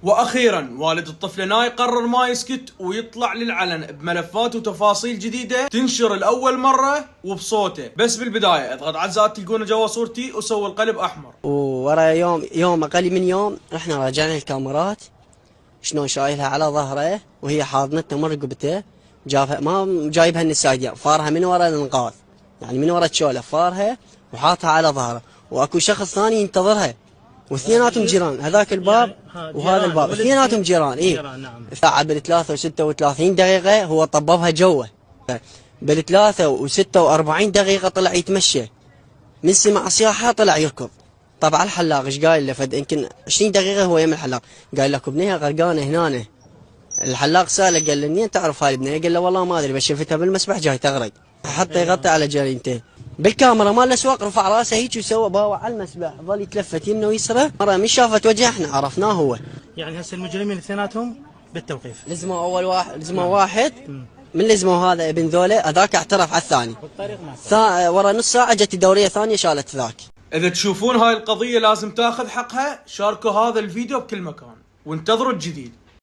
واخيرا والد الطفله ناي قرر ما يسكت ويطلع للعلن بملفات وتفاصيل جديده تنشر لاول مره وبصوته. بس بالبدايه اضغط على الزائد تلقونه جوا صورتي وسوي القلب احمر. ورا يوم اقل من يوم رحنا راجعنا الكاميرات شلون شايلها على ظهره وهي حاضنته من رقبته، ما جايبها من السايد، فارها من ورا الانقاذ، يعني من ورا الشوله فارها وحاطها على ظهره، واكو شخص ثاني ينتظرها واثنيناتهم جيران، هذاك الباب وهذا الباب اثنيناتهم جيران. نعم. الساعه بال3 و36 دقيقه هو طببها جوه، بال3 و46 دقيقه طلع يتمشى، من سمع صياحها طلع يركض. طبعا الحلاق ايش قايل له؟ فد يمكن 20 دقيقه هو يم الحلاق، قال لك بنيها غرقانه هنا. الحلاق ساله قال له منين تعرف هاي البنيه؟ قال له والله ما ادري بس شفتها بالمسبح جاي تغرق، حتى يغطي على جرينته. بالكاميرا مال الاسواق رفع راسه هيك وسوى باوع على المسبح، ظل يتلفت يمنه ويسره، مره من شافت وجهه احنا عرفناه هو. يعني هسه المجرمين اثنيناتهم بالتوقيف لزموا اول واحد، لزموا واحد من لزموا هذا ابن ذولا، هذاك اعترف على الثاني. ورا نص ساعه جت دوريه ثانيه شالت ذاك. اذا تشوفون هاي القضيه لازم تاخذ حقها، شاركوا هذا الفيديو بكل مكان وانتظروا الجديد.